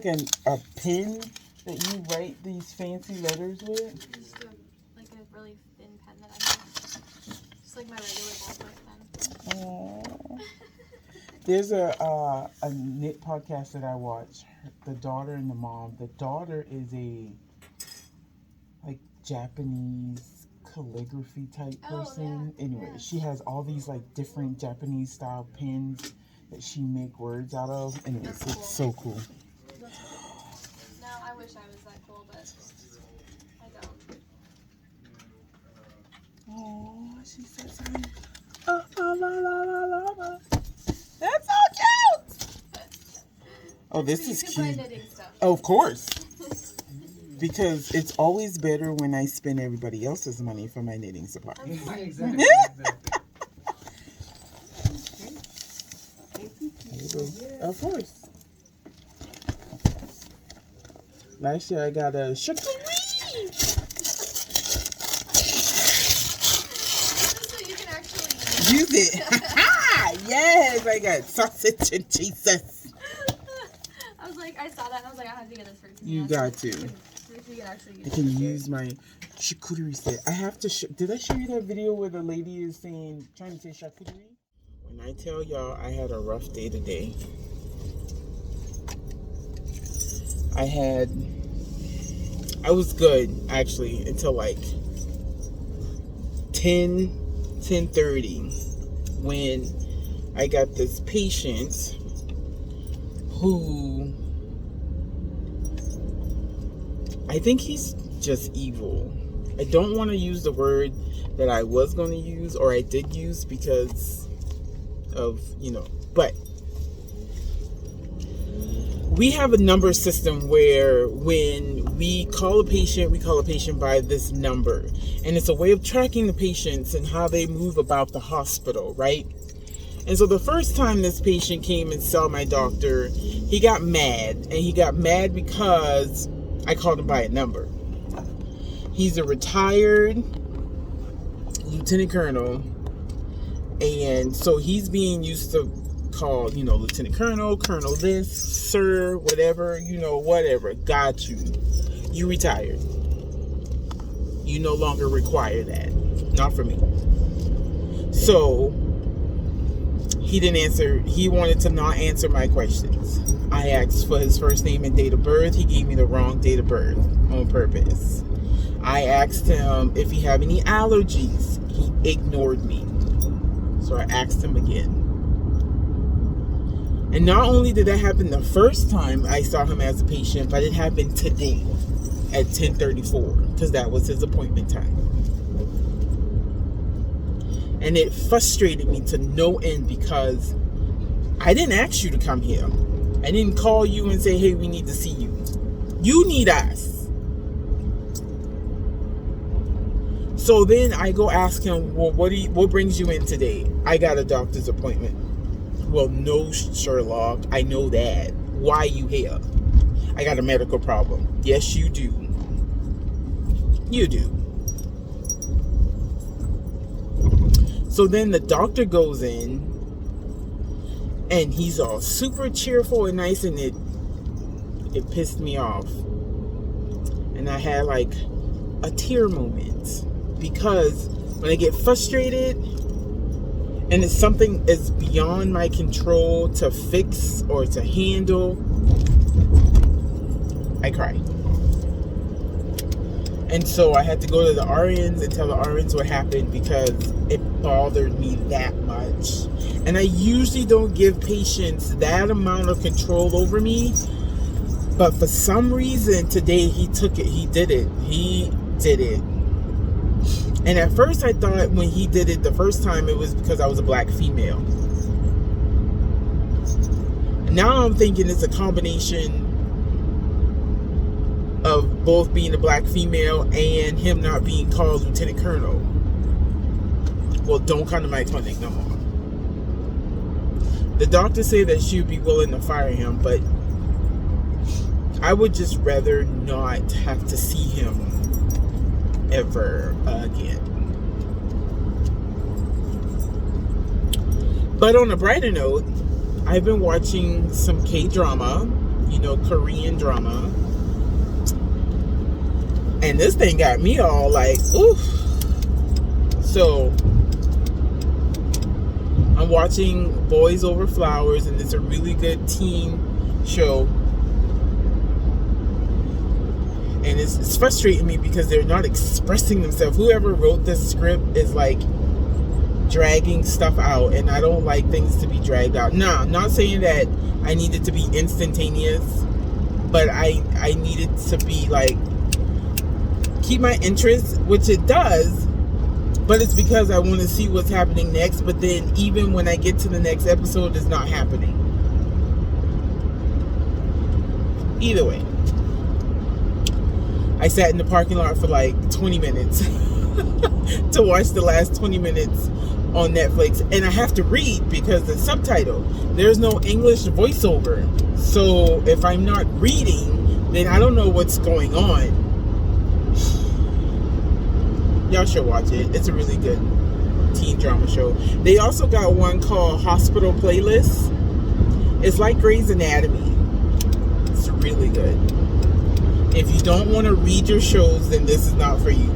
like a pen that you write these fancy letters with? Just like a really thin pen that I have. Just like my regular ballpoint pen. Aww. There's a knit podcast that I watch. The daughter and the mom. The daughter is a like Japanese calligraphy type person. Yeah. Anyway, Yeah. she has all these like different Japanese style pens that she make words out of. Anyways, That's it's so cool. That's cool. Now I wish I was that cool, but I don't. Oh, she said something. Oh, la, la, la, la, la. That's so cute. Oh, this So is you can buy cute. knitting stuff. Oh, of course. Because it's always better when I spend everybody else's money for my knitting supplies. Exactly. Of course. Last year I got a charcuterie. So you can actually Use it. Yes, I got sausage and Jesus. I was like, I saw that and I was like, I have to get this for You got to. So you can actually use I can use my charcuterie set. I have to. Did I show you that video where the lady is trying to say charcuterie? When I tell y'all I had a rough day today, I was good actually until like 10:30 when I got this patient who I think he's just evil. I don't want to use the word that I was going to use or I did use because of, but we have a number system where when we call a patient by this number, and it's a way of tracking the patients and how they move about the hospital, right? And so the first time this patient came and saw my doctor, he got mad, and he got mad because I called him by a number. He's a retired lieutenant colonel, and so he's being used to call, lieutenant colonel, colonel this, sir, whatever, whatever. Got you. You retired. You no longer require that. Not for me. So he didn't answer. He wanted to not answer my questions. I asked for his first name and date of birth. He gave me the wrong date of birth on purpose. I asked him if he had any allergies. He ignored me. So I asked him again. And not only did that happen the first time I saw him as a patient, but it happened today at 10:34 because that was his appointment time. And it frustrated me to no end because I didn't ask you to come here. I didn't call you and say, hey, we need to see you. You need us. So then I go ask him, well, what brings you in today? I got a doctor's appointment. Well, no, Sherlock, I know that. Why you here? I got a medical problem. Yes, you do. You do. So then the doctor goes in, and he's all super cheerful and nice, and it pissed me off. And I had like a tear moment because when I get frustrated and it's something is beyond my control to fix or to handle, I cry. And so I had to go to the RNs and tell the RNs what happened because it bothered me that much. And I usually don't give patients that amount of control over me. But for some reason today he took it. He did it. And at first I thought when he did it the first time it was because I was a black female. Now I'm thinking it's a combination of both being a black female and him not being called lieutenant colonel. Well, don't come to my clinic no more. The doctor said that she would be willing to fire him, but I would just rather not have to see him ever again. But on a brighter note, I've been watching some K-drama. you know, Korean drama. And this thing got me all like, oof. So I'm watching Boys Over Flowers, and it's a really good teen show. And it's frustrating me because they're not expressing themselves. Whoever wrote this script is like dragging stuff out, and I don't like things to be dragged out. Now, I'm not saying that I need it to be instantaneous, but I need it to be like, keep my interest, which it does, but it's because I want to see what's happening next. But then even when I get to the next episode, it's not happening. Either way, I sat in the parking lot for like 20 minutes to watch the last 20 minutes on Netflix, and I have to read because the subtitle, there's no English voiceover. So if I'm not reading, then I don't know what's going on. Y'all should watch it. It's a really good teen drama show. They also got one called Hospital Playlist. It's like Grey's Anatomy. It's really good. If you don't want to read your shows, then this is not for you.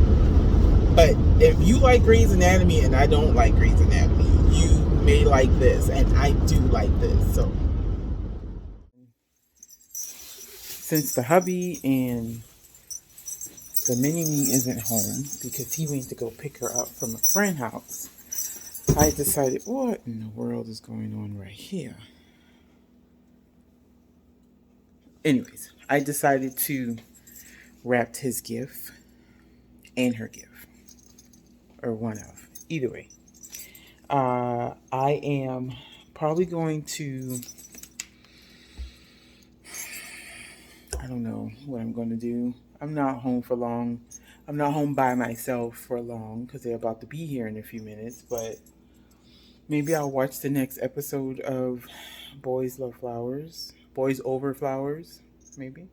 But if you like Grey's Anatomy, and I don't like Grey's Anatomy, you may like this, and I do like this. So since the hubby and the mini-me isn't home because he went to go pick her up from a friend's house, I decided, what in the world is going on right here? Anyways, I decided to wrap his gift and her gift. Or one of. Either way. I am probably going to, I don't know what I'm going to do. I'm not home for long. I'm not home by myself for long because they're about to be here in a few minutes. But maybe I'll watch the next episode of Boys Love Flowers. Boys Over Flowers, maybe.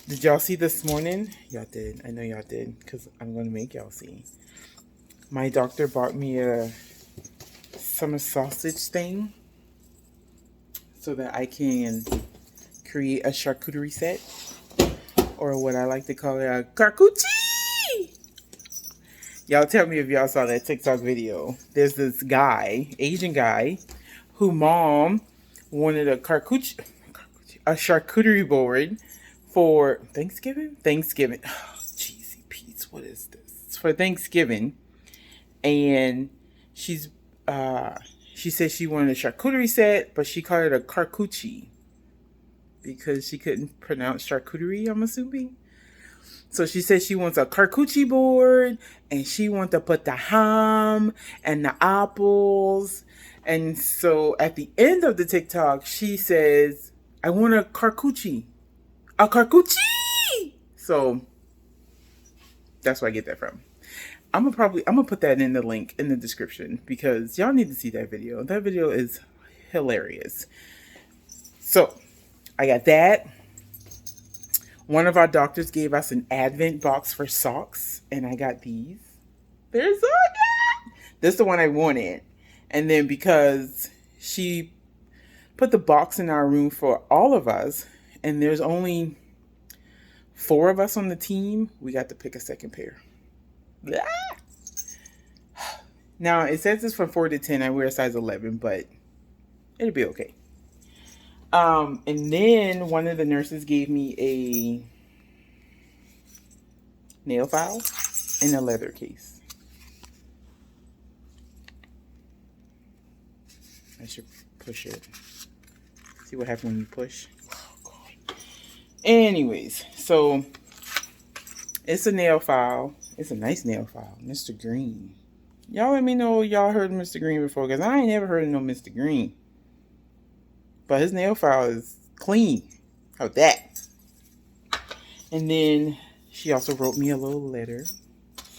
Did y'all see this morning? Y'all did. I know y'all did because I'm going to make y'all see. My doctor bought me a summer sausage thing so that I can create a charcuterie set, or what I like to call it, a charcuterie. Y'all tell me if y'all saw that TikTok video. There's this guy, Asian guy, who mom wanted a charcuterie board for Thanksgiving? Thanksgiving. Oh, cheesy Pete's. What is this? It's for Thanksgiving. And she said she wanted a charcuterie set, but she called it a carcucci because she couldn't pronounce charcuterie, I'm assuming. So she said she wants a carcucci board, and she wants to put the ham and the apples. And so at the end of the TikTok, she says, I want a carcucci. A carcucci! So that's where I get that from. I'm gonna put that in the link in the description because y'all need to see that video. That video is hilarious. So I got that. One of our doctors gave us an advent box for socks, and I got these. They're so good. This is the one I wanted. And then because she put the box in our room for all of us, and there's only 4 of us on the team, we got to pick a second pair. Blah. Now, it says it's from 4 to 10. I wear a size 11, but it'll be okay. And then one of the nurses gave me a nail file in a leather case. I should push it. See what happens when you push. Oh, God. Anyways, so it's a nail file. It's a nice nail file. Mr. Green. Y'all let me know y'all heard of Mr. Green before, because I ain't never heard of no Mr. Green. But his nail file is clean. How about that? And then she also wrote me a little letter.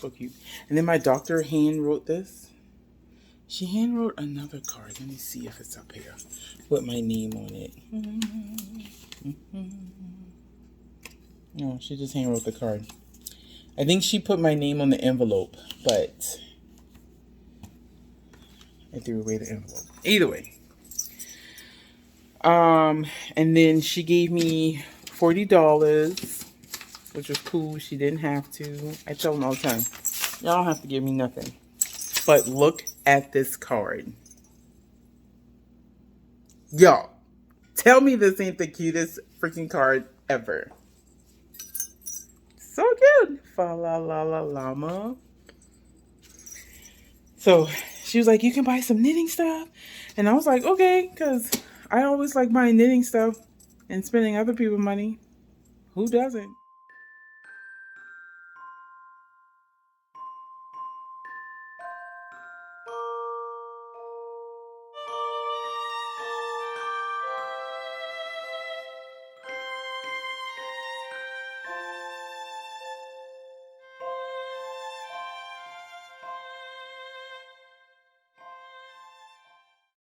So cute. And then my doctor hand wrote this. She hand wrote another card. Let me see if it's up here. Put my name on it. No, she just hand wrote the card. I think she put my name on the envelope, but I threw away the envelope. Either way. And then she gave me $40, which was cool. She didn't have to. I tell them all the time, y'all don't have to give me nothing. But look at this card. Y'all, tell me this ain't the cutest freaking card ever. So cute. Fa la la la llama. So she was like, you can buy some knitting stuff. And I was like, okay, because I always like buying knitting stuff and spending other people's money. Who doesn't?